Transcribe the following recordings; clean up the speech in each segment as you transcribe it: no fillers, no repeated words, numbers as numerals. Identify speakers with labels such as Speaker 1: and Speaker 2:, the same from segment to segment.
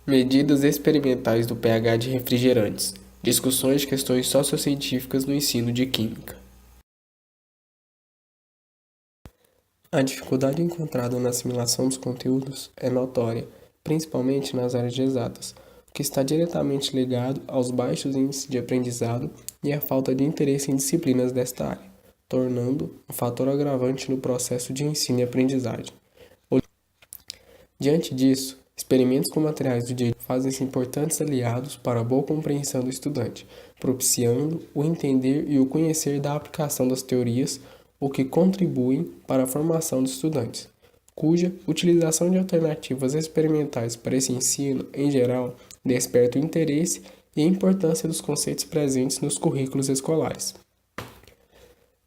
Speaker 1: Medidas experimentais do pH de refrigerantes. Discussões de questões sociocientíficas no ensino de química. A dificuldade encontrada na assimilação dos conteúdos é notória, principalmente nas áreas de exatas, o que está diretamente ligado aos baixos índices de aprendizado e à falta de interesse em disciplinas desta área, tornando um fator agravante no processo de ensino e aprendizagem. Diante disso, experimentos com materiais do dia a dia fazem-se importantes aliados para a boa compreensão do estudante, propiciando o entender e o conhecer da aplicação das teorias, o que contribuem para a formação dos estudantes, cuja utilização de alternativas experimentais para esse ensino, em geral, desperta o interesse e a importância dos conceitos presentes nos currículos escolares.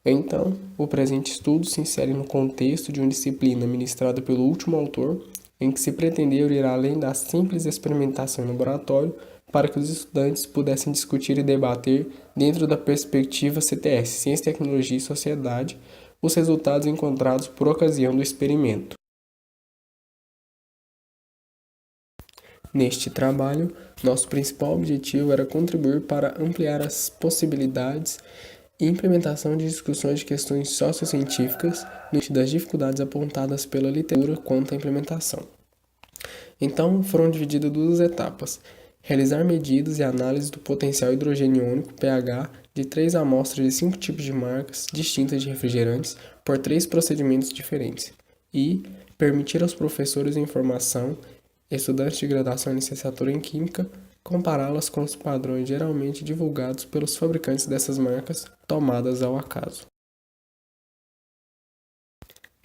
Speaker 1: Então, o presente estudo se insere no contexto de uma disciplina ministrada pelo último autor, em que se pretendeu ir além da simples experimentação em laboratório para que os estudantes pudessem discutir e debater, dentro da perspectiva CTS, Ciência, Tecnologia e Sociedade, os resultados encontrados por ocasião do experimento. Neste trabalho, nosso principal objetivo era contribuir para ampliar as possibilidades e implementação de discussões de questões sociocientíficas das dificuldades apontadas pela literatura quanto à implementação. Então, foram divididas duas etapas: realizar medidas e análise do potencial hidrogeniônico pH de 3 amostras de 5 tipos de marcas distintas de refrigerantes por 3 procedimentos diferentes, e permitir aos professores em formação, estudantes de graduação e licenciatura em Química, compará-las com os padrões geralmente divulgados pelos fabricantes dessas marcas, tomadas ao acaso.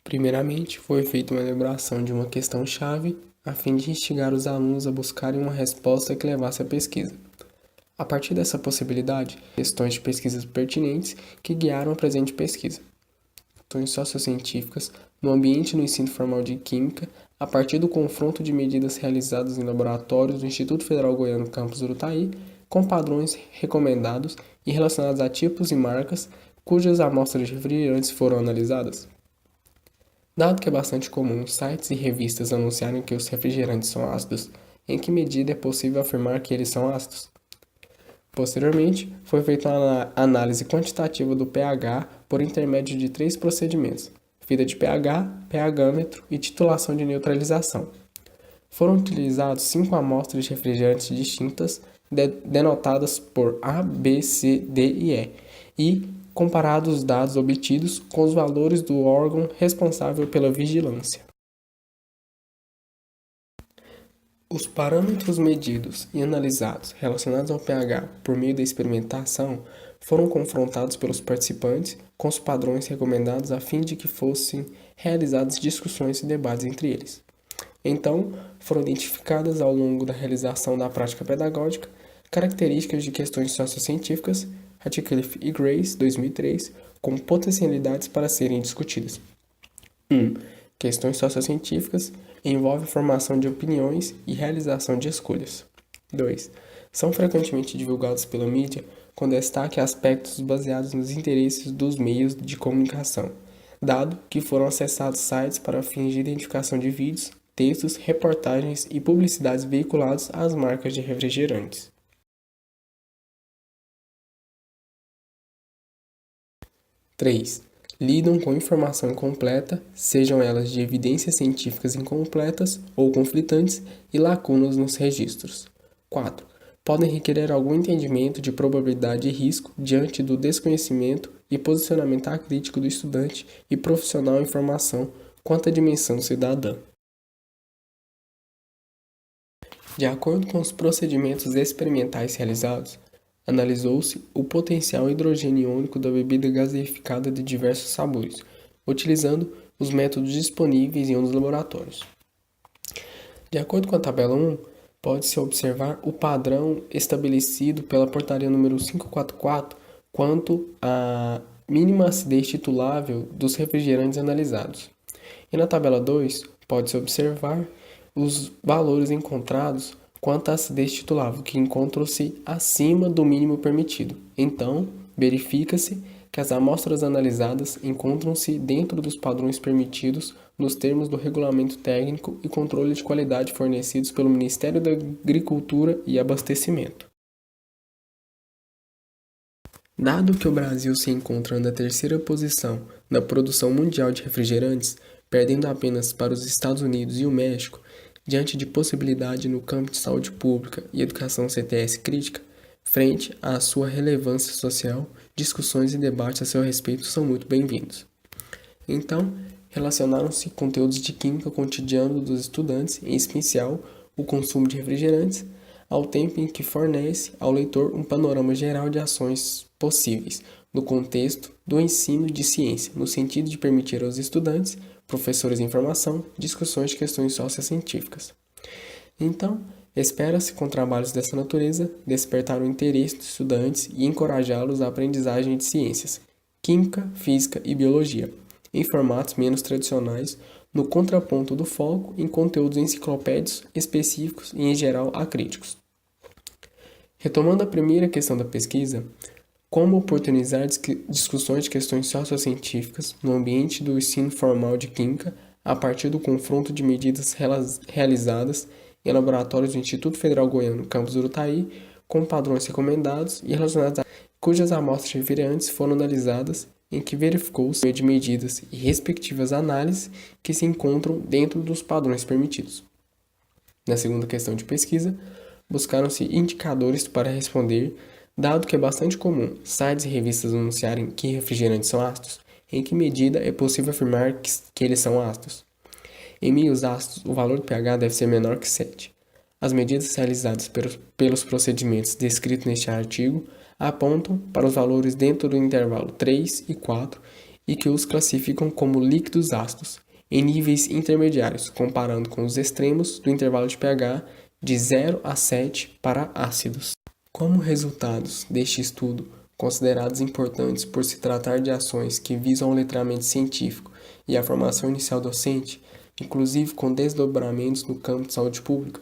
Speaker 1: Primeiramente, foi feita uma elaboração de uma questão-chave, a fim de instigar os alunos a buscarem uma resposta que levasse à pesquisa. A partir dessa possibilidade, questões de pesquisas pertinentes que guiaram a presente pesquisa. Questões sociocientíficas no ambiente no ensino formal de Química, a partir do confronto de medidas realizadas em laboratórios do Instituto Federal Goiano Campus Urutaí, com padrões recomendados e relacionados a tipos e marcas cujas amostras de refrigerantes foram analisadas. Dado que é bastante comum sites e revistas anunciarem que os refrigerantes são ácidos, em que medida é possível afirmar que eles são ácidos? Posteriormente, foi feita uma análise quantitativa do pH por intermédio de 3 procedimentos: fita de pH, pH-ômetro e titulação de neutralização. Foram utilizados 5 amostras de refrigerantes distintas, denotadas por A, B, C, D e E, e comparados os dados obtidos com os valores do órgão responsável pela vigilância. Os parâmetros medidos e analisados relacionados ao pH por meio da experimentação foram confrontados pelos participantes com os padrões recomendados a fim de que fossem realizadas discussões e debates entre eles. Então, foram identificadas ao longo da realização da prática pedagógica características de questões sociocientíficas, Radcliffe e Grace, 2003, como potencialidades para serem discutidas. 1. Questões sociocientíficas envolvem formação de opiniões e realização de escolhas. 2. São frequentemente divulgados pela mídia com destaque a aspectos baseados nos interesses dos meios de comunicação, dado que foram acessados sites para fins de identificação de vídeos, textos, reportagens e publicidades veiculados às marcas de refrigerantes. 3. Lidam com informação incompleta, sejam elas de evidências científicas incompletas ou conflitantes e lacunas nos registros. 4. Podem requerer algum entendimento de probabilidade e risco diante do desconhecimento e posicionamento acrítico do estudante e profissional em formação quanto à dimensão cidadã. De acordo com os procedimentos experimentais realizados, analisou-se o potencial hidrogeniônico da bebida gaseificada de diversos sabores, utilizando os métodos disponíveis em um dos laboratórios. De acordo com a tabela 1, pode-se observar o padrão estabelecido pela portaria número 544 quanto à mínima acidez titulável dos refrigerantes analisados. E na tabela 2, pode-se observar os valores encontrados quanto à acidez titulável, que encontram-se acima do mínimo permitido. Então, verifica-se que as amostras analisadas encontram-se dentro dos padrões permitidos nos termos do regulamento técnico e controle de qualidade fornecidos pelo Ministério da Agricultura e Abastecimento. Dado que o Brasil se encontra na terceira posição na produção mundial de refrigerantes, perdendo apenas para os Estados Unidos e o México, diante de possibilidade no campo de saúde pública e educação CTS crítica, frente à sua relevância social, discussões e debates a seu respeito são muito bem-vindos. Então, relacionaram-se conteúdos de química cotidiano dos estudantes, em especial o consumo de refrigerantes, ao tempo em que fornece ao leitor um panorama geral de ações possíveis no contexto do ensino de ciência, no sentido de permitir aos estudantes, professores em formação, discussões de questões sociocientíficas. Então, espera-se com trabalhos dessa natureza despertar o interesse dos estudantes e encorajá-los à aprendizagem de ciências, química, física e biologia, em formatos menos tradicionais, no contraponto do foco em conteúdos enciclopédicos específicos e, em geral, acríticos. Retomando a primeira questão da pesquisa, como oportunizar discussões de questões sociocientíficas no ambiente do ensino formal de química a partir do confronto de medidas realizadas em laboratórios do Instituto Federal Goiano, campus Urutaí, com padrões recomendados e relacionados cujas amostras referiantes foram analisadas em que verificou-se meio de medidas e respectivas análises que se encontram dentro dos padrões permitidos. Na segunda questão de pesquisa, buscaram-se indicadores para responder, dado que é bastante comum sites e revistas anunciarem que refrigerantes são ácidos, em que medida é possível afirmar que eles são ácidos. Em meios ácidos, o valor do pH deve ser menor que 7. As medidas realizadas pelos procedimentos descritos neste artigo apontam para os valores dentro do intervalo 3 e 4 e que os classificam como líquidos ácidos, em níveis intermediários, comparando com os extremos do intervalo de pH de 0 a 7 para ácidos. Como resultados deste estudo, considerados importantes por se tratar de ações que visam o letramento científico e a formação inicial docente, inclusive com desdobramentos no campo de saúde pública,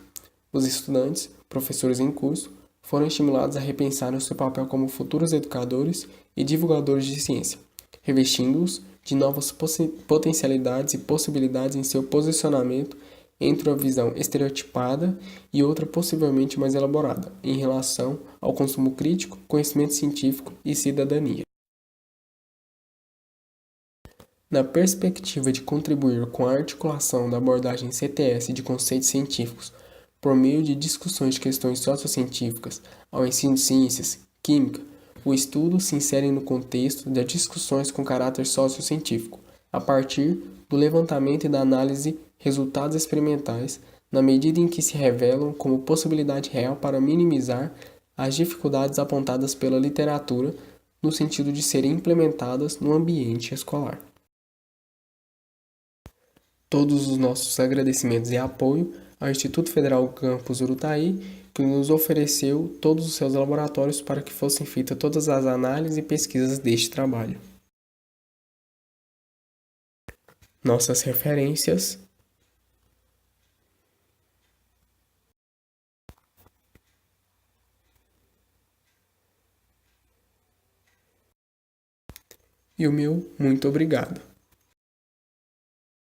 Speaker 1: os estudantes, professores em curso, foram estimulados a repensar o seu papel como futuros educadores e divulgadores de ciência, revestindo-os de novas potencialidades e possibilidades em seu posicionamento entre uma visão estereotipada e outra possivelmente mais elaborada, em relação ao consumo crítico, conhecimento científico e cidadania. Na perspectiva de contribuir com a articulação da abordagem CTS de conceitos científicos por meio de discussões de questões sociocientíficas ao ensino de ciências, química, o estudo se insere no contexto de discussões com caráter sociocientífico, a partir do levantamento e da análise resultados experimentais, na medida em que se revelam como possibilidade real para minimizar as dificuldades apontadas pela literatura no sentido de serem implementadas no ambiente escolar. Todos os nossos agradecimentos e apoio ao Instituto Federal Campus Urutaí, que nos ofereceu todos os seus laboratórios para que fossem feitas todas as análises e pesquisas deste trabalho. Nossas referências. E o meu muito obrigado.